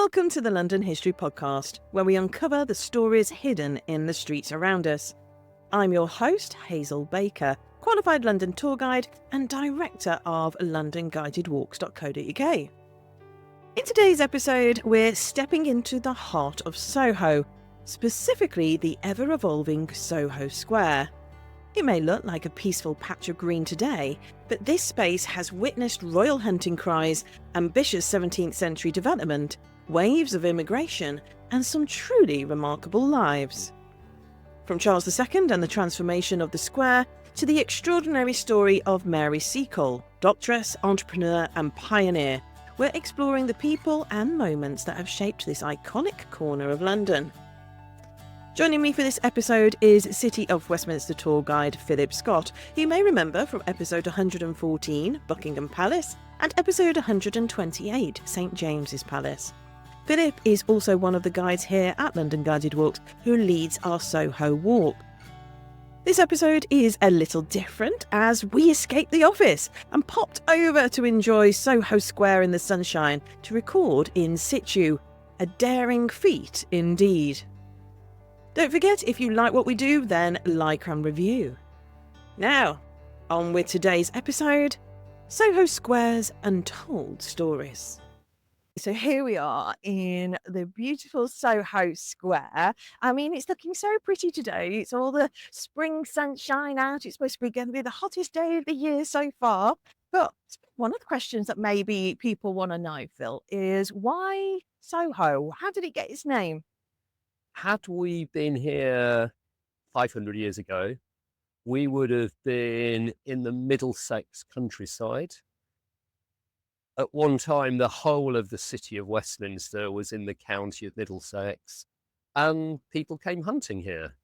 Welcome to the London History Podcast, where we uncover the stories hidden in the streets around us. I'm your host, Hazel Baker, qualified London tour guide and director of londonguidedwalks.co.uk. In today's episode, we're stepping into the heart of Soho, specifically the ever-evolving Soho Square. It may look like a peaceful patch of green today, but this space has witnessed royal hunting cries, ambitious 17th century development, waves of immigration, and some truly remarkable lives. From Charles II and the transformation of the square to the extraordinary story of Mary Seacole, doctress, entrepreneur, and pioneer, we're exploring the people and moments that have shaped this iconic corner of London. Joining me for this episode is City of Westminster tour guide Philip Scott, who you may remember from episode 114, Buckingham Palace, and episode 128, St James's Palace. Philip is also one of the guides here at London Guided Walks who leads our Soho walk. This episode is a little different as we escaped the office and popped over to enjoy Soho Square in the sunshine to record in situ. A daring feat indeed. Don't forget, if you like what we do, then like and review. Now, on with today's episode, Soho Square's Untold Stories. So here we are in the beautiful Soho Square. I mean, it's looking so pretty today. It's all the spring sunshine out. It's supposed to be going to be the hottest day of the year so far. But one of the questions that maybe people want to know, Phil, is why Soho? How did it get its name? Had we been here 500 years ago, we would have been in the Middlesex countryside. At one time, the whole of the city of Westminster was in the county of Middlesex, and people came hunting here.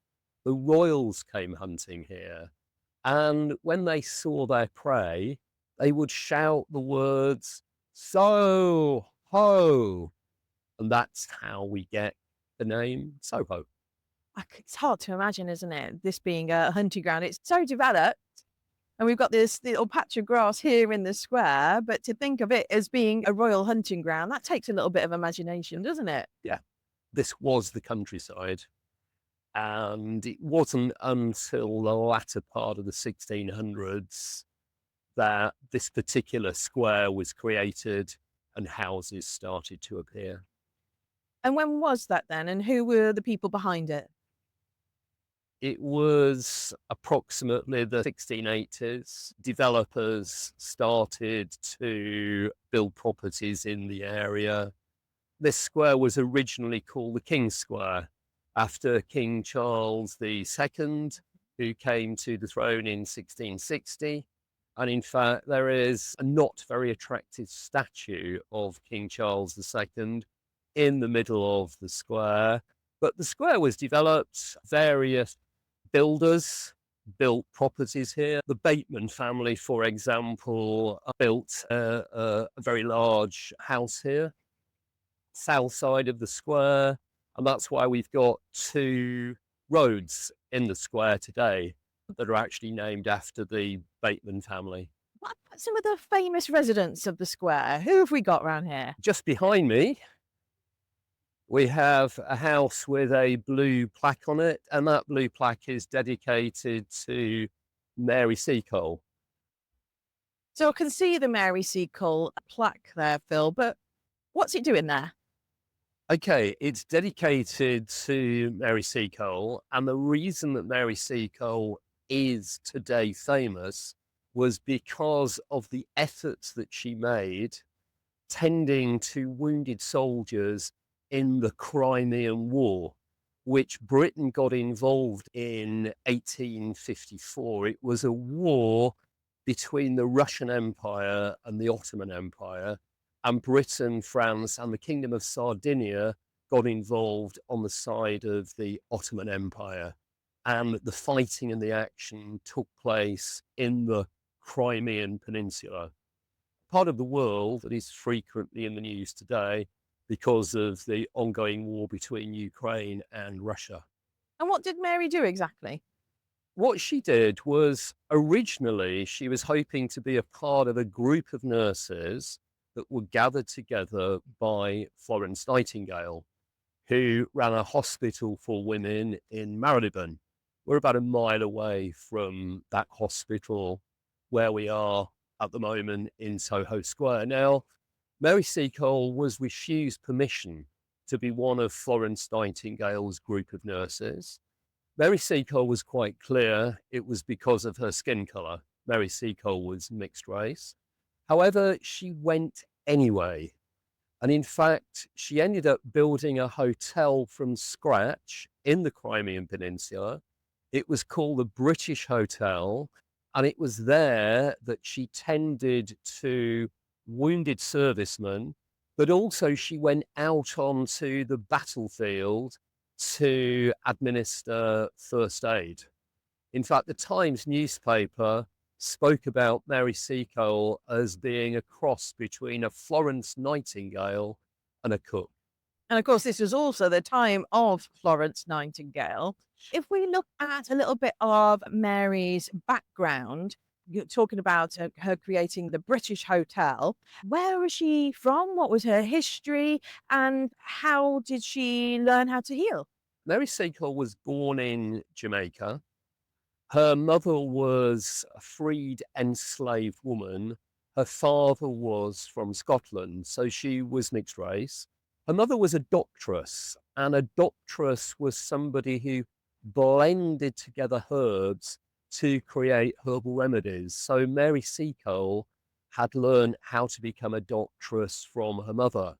The royals came hunting here, and when they saw their prey, they would shout the words, "Soho!" And that's how we get the name Soho. It's hard to imagine, isn't it? This being a hunting ground. It's so developed. And we've got this little patch of grass here in the square, but to think of it as being a royal hunting ground, that takes a little bit of imagination, doesn't it? Yeah, this was the countryside. And it wasn't until the latter part of the 1600s that this particular square was created and houses started to appear. And when was that then? And who were the people behind it? It was approximately the 1680s. Developers started to build properties in the area. This square was originally called the King's Square after King Charles II, who came to the throne in 1660. And in fact, there is a not very attractive statue of King Charles II in the middle of the square. But the square was developed. Various builders built properties here. The Bateman family, for example, built a very large house here, south side of the square. And that's why we've got two roads in the square today that are actually named after the Bateman family. What about some of the famous residents of the square? Who have we got around here? Just behind me, we have a house with a blue plaque on it, and that blue plaque is dedicated to Mary Seacole. So I can see the Mary Seacole plaque there, Phil, but what's it doing there? Okay, it's dedicated to Mary Seacole, and the reason that Mary Seacole is today famous was because of the efforts that she made tending to wounded soldiers in the Crimean War, which Britain got involved in 1854. It was a war between the Russian Empire and the Ottoman Empire, and Britain, France, and the Kingdom of Sardinia got involved on the side of the Ottoman Empire. And the fighting and the action took place in the Crimean Peninsula, part of the world that is frequently in the news today because of the ongoing war between Ukraine and Russia. And what did Mary do exactly? What she did was, originally, she was hoping to be a part of a group of nurses that were gathered together by Florence Nightingale, who ran a hospital for women in Marylebone. We're about a mile away from that hospital where we are at the moment in Soho Square. Now, Mary Seacole was refused permission to be one of Florence Nightingale's group of nurses. Mary Seacole was quite clear it was because of her skin colour. Mary Seacole was mixed race. However, she went anyway. And in fact, she ended up building a hotel from scratch in the Crimean Peninsula. It was called the British Hotel, and it was there that she tended to wounded servicemen, but also she went out onto the battlefield to administer first aid. In fact, the Times newspaper spoke about Mary Seacole as being a cross between a Florence Nightingale and a cook. And of course, this was also the time of Florence Nightingale. If we look at a little bit of Mary's background, you're talking about her creating the British Hotel. Where was she from? What was her history? And how did she learn how to heal? Mary Seacole was born in Jamaica. Her mother was a freed, enslaved woman. Her father was from Scotland, so she was mixed race. Her mother was a doctress, and a doctress was somebody who blended together herbs to create herbal remedies. So Mary Seacole had learned how to become a doctress from her mother.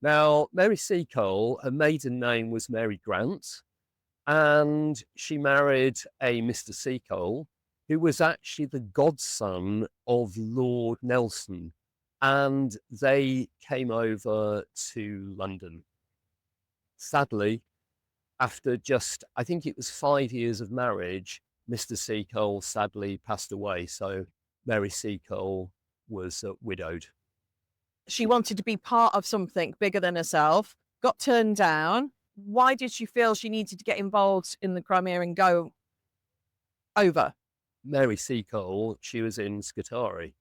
Now, Mary Seacole, her maiden name was Mary Grant, and she married a Mr. Seacole, who was actually the godson of Lord Nelson, and they came over to London. Sadly, after just, I think it was 5 years of marriage, Mr. Seacole sadly passed away, so Mary Seacole was widowed. She wanted to be part of something bigger than herself, got turned down. Why did she feel she needed to get involved in the Crimea and go over? Mary Seacole, she was in Scutari,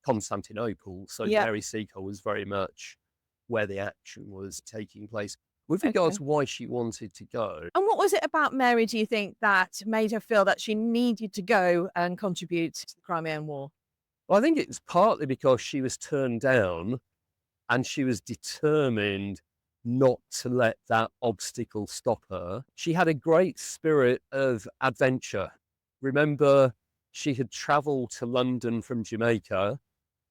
Constantinople, so Yeah. Mary Seacole was very much where the action was taking place. With regards to why she wanted to go. And what was it about Mary, do you think, that made her feel that she needed to go and contribute to the Crimean War? Well, I think it was partly because she was turned down and she was determined not to let that obstacle stop her. She had a great spirit of adventure. Remember, she had travelled to London from Jamaica.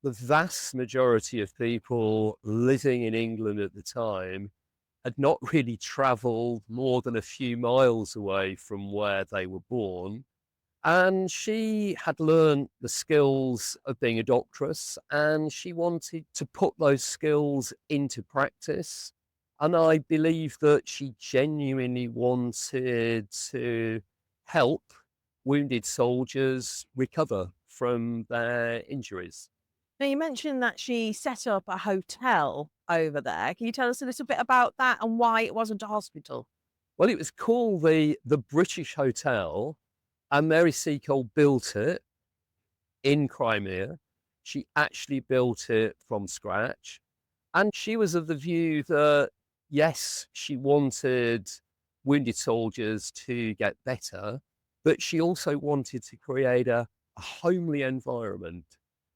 The vast majority of people living in England at the time had not really travelled more than a few miles away from where they were born. And she had learned the skills of being a doctress, and she wanted to put those skills into practice. And I believe that she genuinely wanted to help wounded soldiers recover from their injuries. Now, you mentioned that she set up a hotel over there. Can you tell us a little bit about that and why it wasn't a hospital? Well, it was called the British Hotel, and Mary Seacole built it in Crimea. She actually built it from scratch. And she was of the view that, yes, she wanted wounded soldiers to get better, but she also wanted to create a homely environment.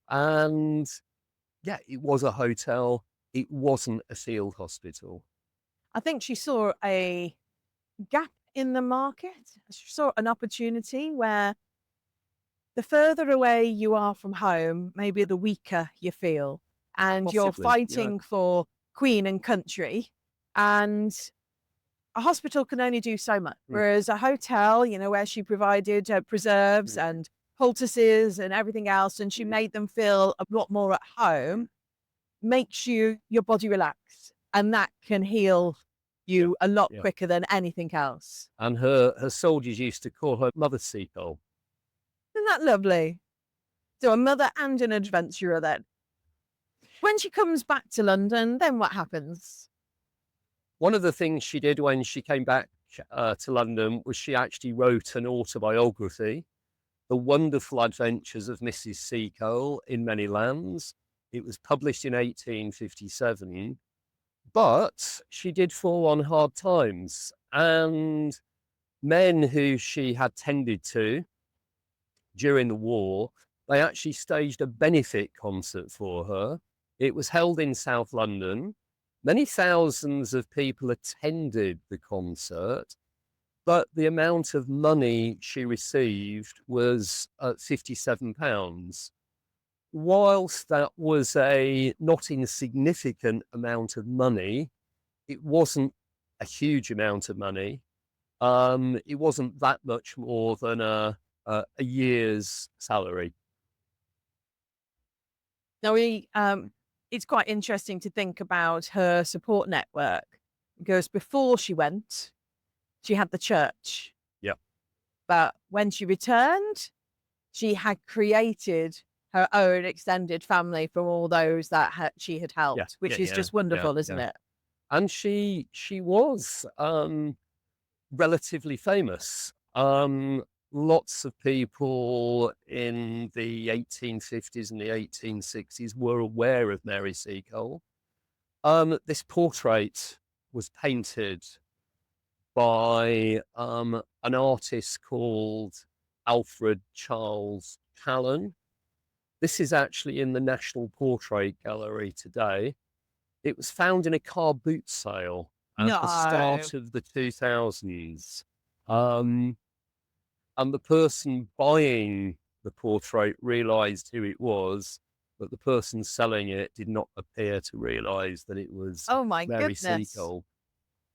And yeah, it was a hotel. It wasn't a field hospital. I think she saw a gap in the market. She saw an opportunity where the further away you are from home, maybe the weaker you feel. And Possibly, you're fighting for queen and country. And a hospital can only do so much. Whereas a hotel, you know, where she provided preserves and poultices and everything else, and she made them feel a lot more at home, makes your body relax. And that can heal you a lot quicker than anything else. And her soldiers used to call her Mother Seacole. Isn't that lovely? So a mother and an adventurer then. When she comes back to London, then what happens? One of the things she did when she came back to London was she actually wrote an autobiography, The Wonderful Adventures of Mrs. Seacole in Many Lands. It was published in 1857, but she did fall on hard times, and men who she had tended to during the war, they actually staged a benefit concert for her. It was held in South London. Many thousands of people attended the concert, but the amount of money she received was £57. Whilst that was a not insignificant amount of money, it wasn't a huge amount of money. It wasn't that much more than a year's salary. Now, it's quite interesting to think about her support network, because before she went, she had the church. Yep. But when she returned, she had created her own extended family from all those that she had helped, which is just wonderful, isn't it? And she was relatively famous. Lots of people in the 1850s and the 1860s were aware of Mary Seacole. This portrait was painted by an artist called Alfred Charles Callan. This is actually in the National Portrait Gallery today. It was found in a car boot sale at the start of the 2000s. And the person buying the portrait realised who it was, but the person selling it did not appear to realise that it was Mary Seacole.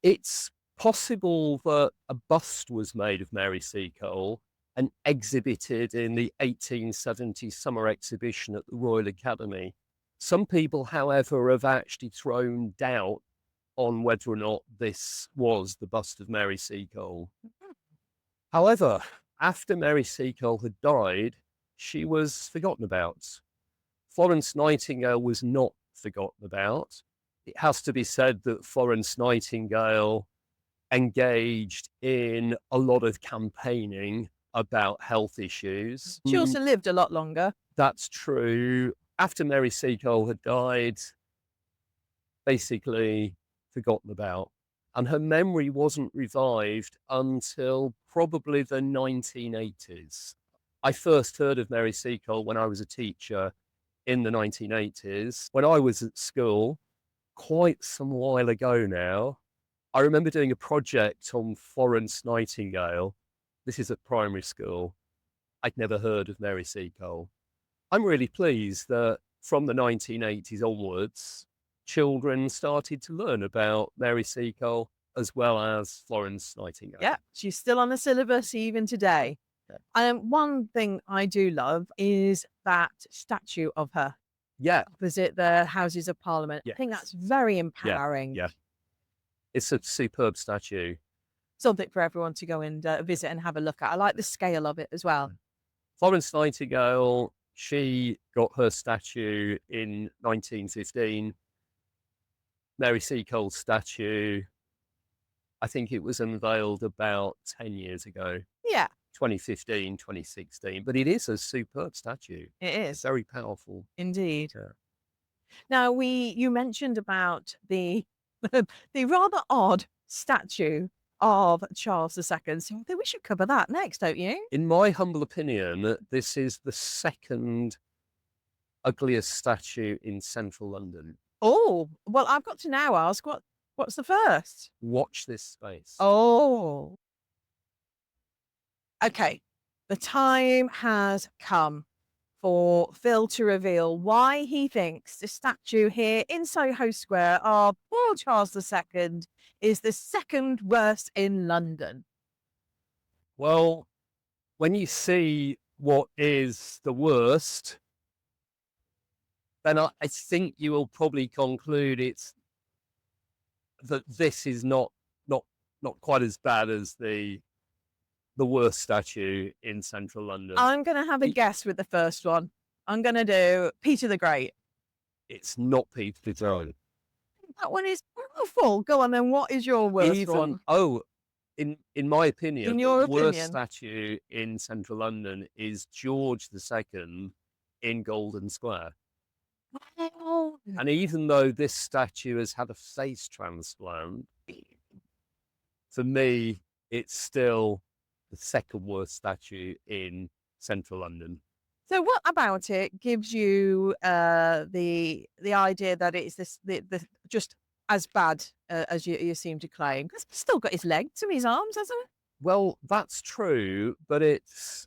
It's possible that a bust was made of Mary Seacole and exhibited in the 1870 summer exhibition at the Royal Academy. Some people, however, have actually thrown doubt on whether or not this was the bust of Mary Seacole. However, after Mary Seacole had died, she was forgotten about. Florence Nightingale was not forgotten about. It has to be said that Florence Nightingale engaged in a lot of campaigning about health issues. She also lived a lot longer. That's true. After Mary Seacole had died, basically forgotten about. And her memory wasn't revived until probably the 1980s. I first heard of Mary Seacole when I was a teacher in the 1980s. When I was at school, quite some while ago now, I remember doing a project on Florence Nightingale. This is at primary school. I'd never heard of Mary Seacole. I'm really pleased that from the 1980s onwards, children started to learn about Mary Seacole as well as Florence Nightingale. Yeah, she's still on the syllabus even today. One thing I do love is that statue of her. Yeah. Opposite the Houses of Parliament. Yes. I think that's very empowering. Yeah. It's a superb statue. Something for everyone to go and visit and have a look at. I like the scale of it as well. Florence Nightingale, she got her statue in 1915. Mary Seacole's statue, I think it was unveiled about 10 years ago. Yeah. 2015, 2016. But it is a superb statue. It is. It's very powerful. Indeed. Yeah. Now, you mentioned about the the rather odd statue of Charles II. So I think we should cover that next, don't you? In my humble opinion, this is the second ugliest statue in central London. Oh, well, I've got to now ask, what's the first? Watch this space. Oh. Okay. The time has come for Phil to reveal why he thinks the statue here in Soho Square of poor Charles II is the second worst in London. Well, when you see what is the worst, then I think you will probably conclude that this is not quite as bad as the worst statue in central London. I'm going to have a guess with the first one. I'm going to do Peter the Great. It's not Peter the Great. That one is awful. Go on then. What is your worst one? Oh, in my opinion, in your the worst statue in central London is George II in Golden Square. Oh. And even though this statue has had a face transplant, for me, it's still the second worst statue in central London. So what about it gives you the idea that it's the just as bad as you seem to claim? Because it's still got his legs and his arms, hasn't it? Well, that's true, but it's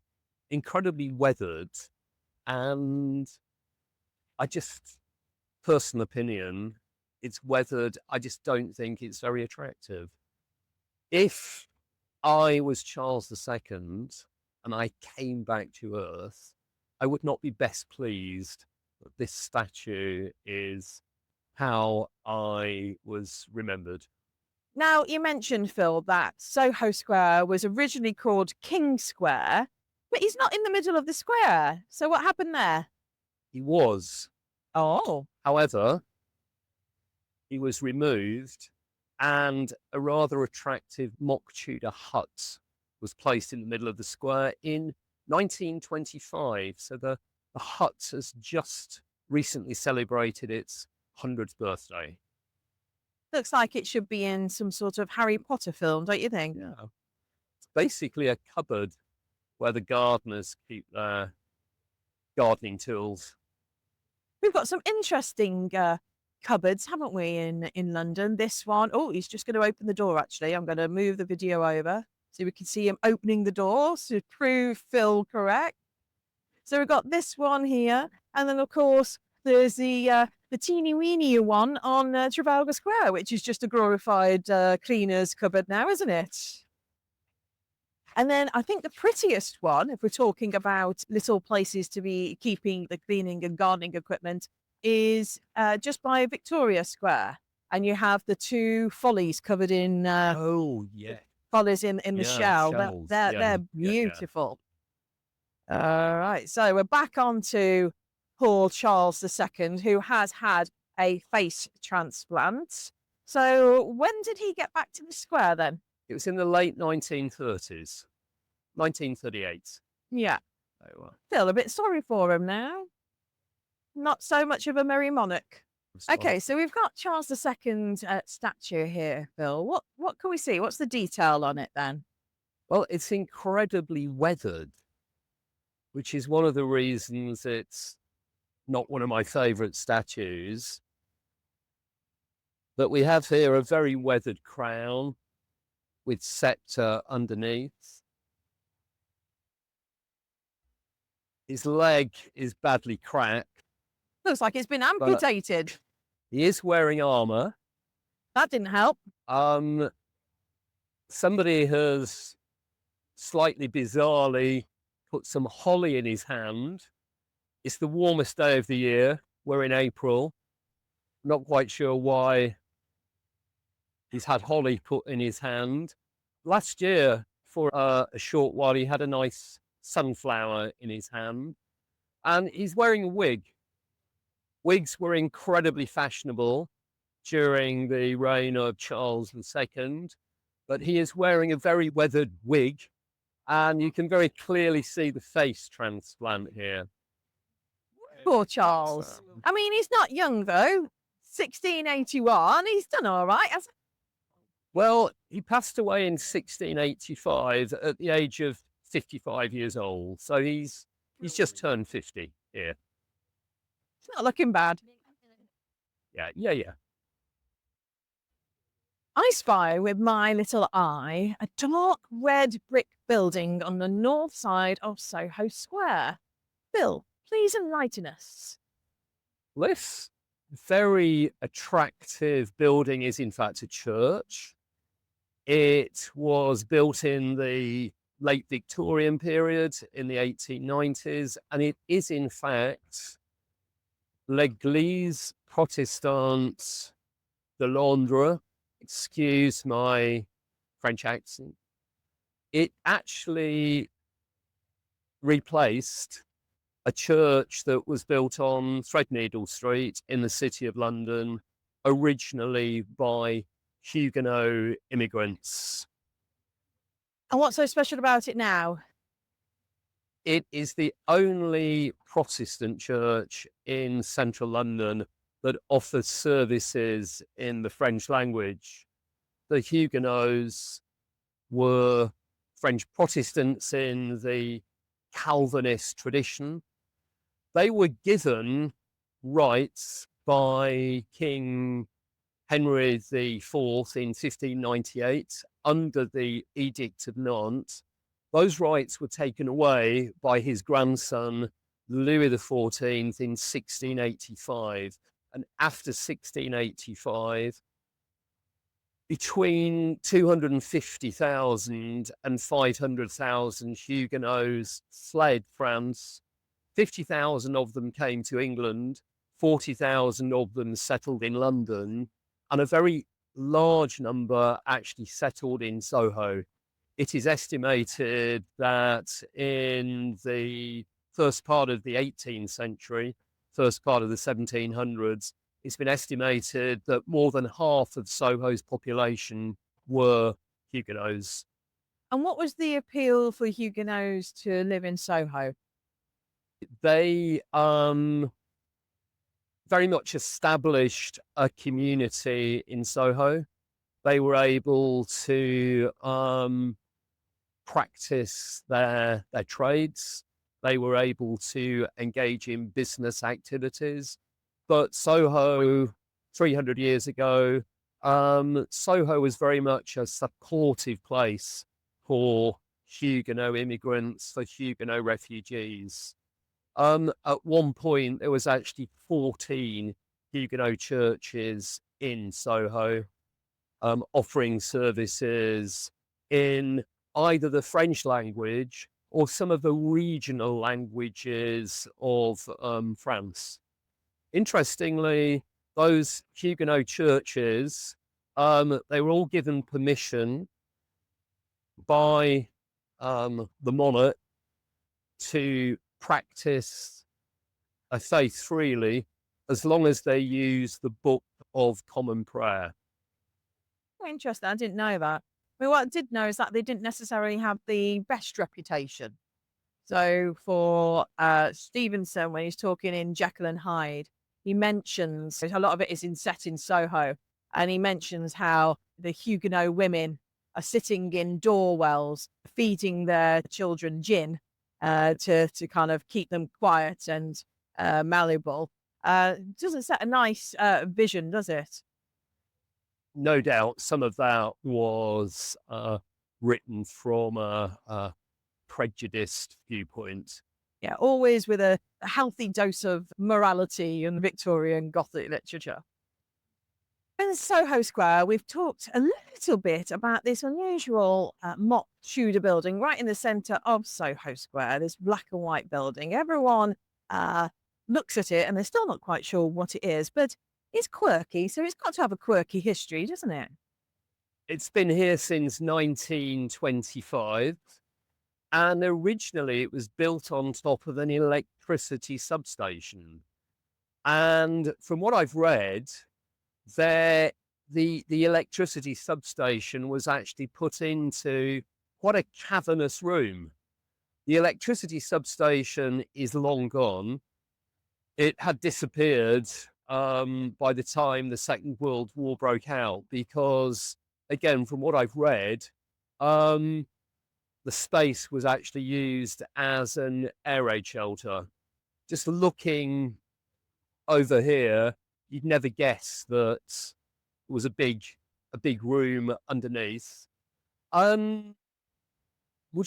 incredibly weathered. And I just, personal opinion, it's weathered. I just don't think it's very attractive. If I was Charles II and I came back to Earth, I would not be best pleased that this statue is how I was remembered. Now, you mentioned, Phil, that Soho Square was originally called King Square, but he's not in the middle of the square. So what happened there? He was. Oh. However, he was removed and a rather attractive Mock Tudor hut was placed in the middle of the square in 1925. So the hut has just recently celebrated its 100th birthday. Looks like it should be in some sort of Harry Potter film, don't you think? Yeah. It's basically a cupboard where the gardeners keep their gardening tools. We've got some interesting cupboards, haven't we, in London? This one, oh, he's just going to open the door, actually. I'm going to move the video over so we can see him opening the door to prove Phil correct. So we've got this one here. And then, of course, there's the teeny-weeny one on Trafalgar Square, which is just a glorified cleaner's cupboard now, isn't it? And then I think the prettiest one, if we're talking about little places to be keeping the cleaning and gardening equipment, is just by Victoria Square. And you have the two follies covered in oh, yeah. Follies in the shell. Shells. They're beautiful. All right. So we're back on to Paul Charles II, who has had a face transplant. So when did he get back to the square then? It was in the late 1930s, 1938. Yeah. So, Feel a bit sorry for him now. Not so much of a merry monarch. Okay, so we've got Charles II statue here, Phil. What can we see? What's the detail on it then? Well, it's incredibly weathered, which is one of the reasons it's not one of my favourite statues. But we have here a very weathered crown with sceptre underneath. His leg is badly cracked. Looks like it's been amputated. He is wearing armour. That didn't help. Somebody has slightly bizarrely put some holly in his hand. It's the warmest day of the year. We're in April. Not quite sure why he's had holly put in his hand. Last year, for a short while, he had a nice sunflower in his hand. And he's wearing a wig. Wigs were incredibly fashionable during the reign of Charles II, but he is wearing a very weathered wig, and you can very clearly see the face transplant here. Poor Charles. I mean, he's not young, though. 1681, he's done all right, hasn't he? Well, he passed away in 1685 at the age of 55 years old, so he's just turned 50 here. It's not looking bad. Yeah. I spy with my little eye a dark red brick building on the north side of Soho Square. Bill, please enlighten us. This very attractive building is in fact a church. It was built in the late Victorian period in the 1890s, and it is in fact L'Église Protestante de Londres. Excuse my French accent. It actually replaced a church that was built on Threadneedle Street in the City of London, originally by Huguenot immigrants. And what's so special about it now? It is the only Protestant church in central London that offers services in the French language. The Huguenots were French Protestants in the Calvinist tradition. They were given rights by King Henry IV in 1598 under the Edict of Nantes. Those rights were taken away by his grandson Louis XIV in 1685. And after 1685, between 250,000 and 500,000 Huguenots fled France. 50,000 of them came to England, 40,000 of them settled in London, and a very large number actually settled in Soho. It is estimated that in the first part of the 18th century, first part of the 1700s, it's been estimated that more than half of Soho's population were Huguenots. And what was the appeal for Huguenots to live in Soho? They very much established a community in Soho. They were able to practice their trades. They were able to engage in business activities. But Soho, 300 years ago, Soho was very much a supportive place for Huguenot immigrants, for Huguenot refugees. At one point, there was actually 14 Huguenot churches in Soho, offering services in either the French language or some of the regional languages of France. Interestingly, those Huguenot churches, they were all given permission by the monarch to practice a faith freely as long as they use the Book of Common Prayer. Oh, interesting. I didn't know that. I mean, what I did know is that they didn't necessarily have the best reputation. So for Stevenson, when he's talking in Jekyll and Hyde, he mentions a lot of it is set in Soho, and he mentions how the Huguenot women are sitting in doorwells, feeding their children gin to kind of keep them quiet and malleable. Doesn't set a nice vision, does it? No doubt some of that was written from a prejudiced viewpoint. Yeah, always with a healthy dose of morality and Victorian Gothic literature. In Soho Square, we've talked a little bit about this unusual mock Tudor building right in the centre of Soho Square, this black and white building. Everyone looks at it and they're still not quite sure what it is, but it's quirky, so it's got to have a quirky history, doesn't it? It's been here since 1925. And originally it was built on top of an electricity substation. And from what I've read, the electricity substation was actually put into quite a cavernous room. The electricity substation is long gone. It had disappeared by the time the Second World War broke out because, again, from what I've read, the space was actually used as an air raid shelter. Just looking over here, you'd never guess that it was a big room underneath. Would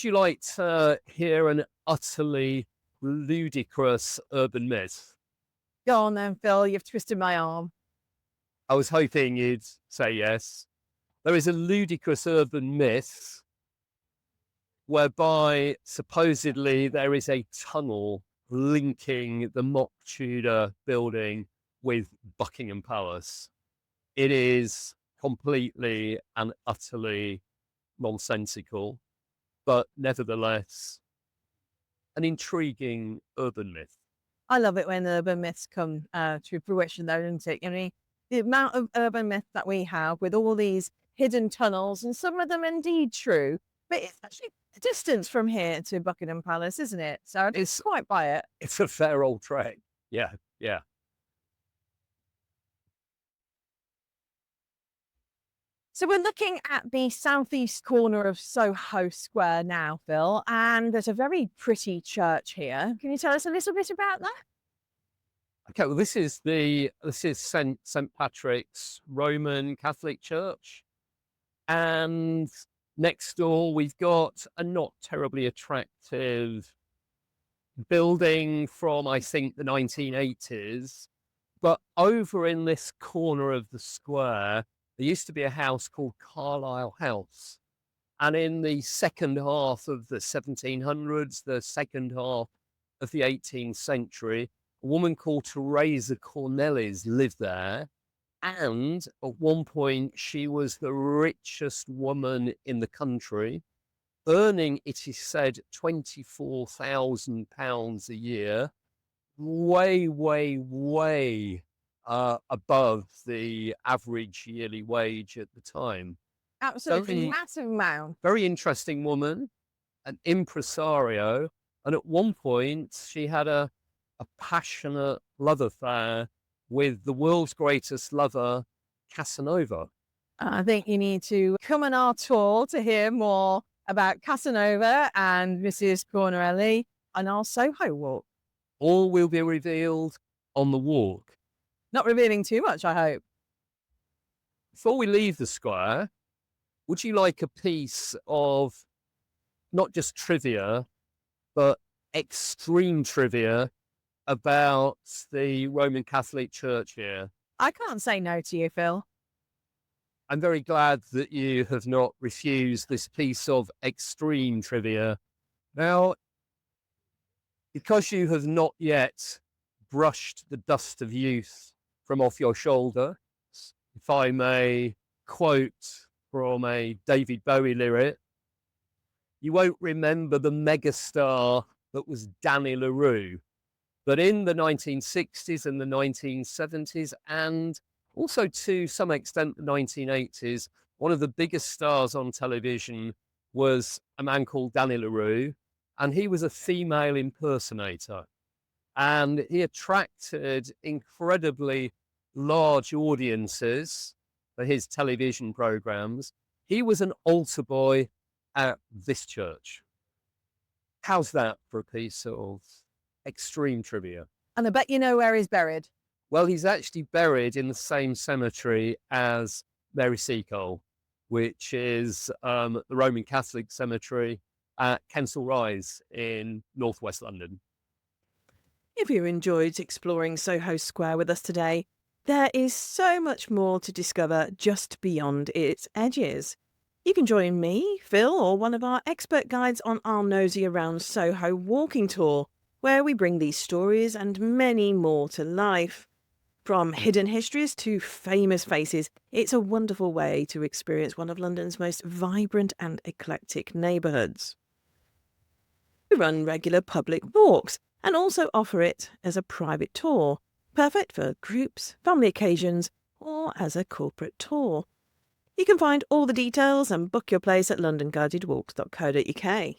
you like to hear an utterly ludicrous urban myth? Go on then, Phil, you've twisted my arm. I was hoping you'd say yes. There is a ludicrous urban myth whereby supposedly there is a tunnel linking the Mock Tudor building with Buckingham Palace. It is completely and utterly nonsensical, but nevertheless, an intriguing urban myth. I love it when urban myths come to fruition, though, doesn't it? I mean, the amount of urban myths that we have with all these hidden tunnels, and some of them indeed true, but it's actually distance from here to Buckingham Palace, isn't it? So I didn't quite buy it. It's a fair old trek. Yeah, yeah. So we're looking at the southeast corner of Soho Square now, Phil, and there's a very pretty church here. Can you tell us a little bit about that? Okay, well, this is St Patrick's Roman Catholic Church, and next door we've got a not terribly attractive building from, I think, the 1980s. But over in this corner of the square, there used to be a house called Carlisle House. And in the second half of the 1700s, the second half of the 18th century, a woman called Theresa Cornelis lived there. And at one point, she was the richest woman in the country, earning, it is said, £24,000 a year, way, way, way above the average yearly wage at the time. Absolutely massive amount. Very interesting woman, an impresario. And at one point, she had a passionate love affair with the world's greatest lover, Casanova. I think you need to come on our tour to hear more about Casanova and Mrs. Cornelis on our Soho walk. All will be revealed on the walk. Not revealing too much, I hope. Before we leave the square, would you like a piece of not just trivia, but extreme trivia about the Roman Catholic Church here? I can't say no to you, Phil. I'm very glad that you have not refused this piece of extreme trivia. Now, because you have not yet brushed the dust of youth from off your shoulder, if I may quote from a David Bowie lyric, you won't remember the megastar that was Danny La Rue. But in the 1960s and the 1970s, and also to some extent the 1980s, one of the biggest stars on television was a man called Danny La Rue, and he was a female impersonator. And he attracted incredibly large audiences for his television programs. He was an altar boy at this church. How's that for a piece of extreme trivia? And I bet you know where he's buried. Well, he's actually buried in the same cemetery as Mary Seacole, which is the Roman Catholic cemetery at Kensal Rise in northwest London. If you enjoyed exploring Soho Square with us today, there is so much more to discover just beyond its edges. You can join me, Phil, or one of our expert guides on our Nosy Around Soho walking tour, where we bring these stories and many more to life. From hidden histories to famous faces, it's a wonderful way to experience one of London's most vibrant and eclectic neighbourhoods. We run regular public walks and also offer it as a private tour, perfect for groups, family occasions, or as a corporate tour. You can find all the details and book your place at londonguidedwalks.co.uk.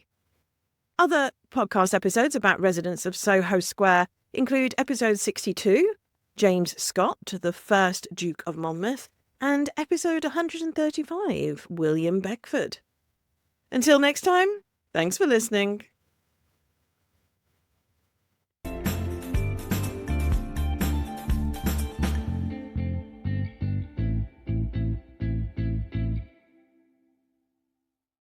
Other podcast episodes about residents of Soho Square include episode 62, James Scott, the first Duke of Monmouth, and episode 135, William Beckford. Until next time, thanks for listening.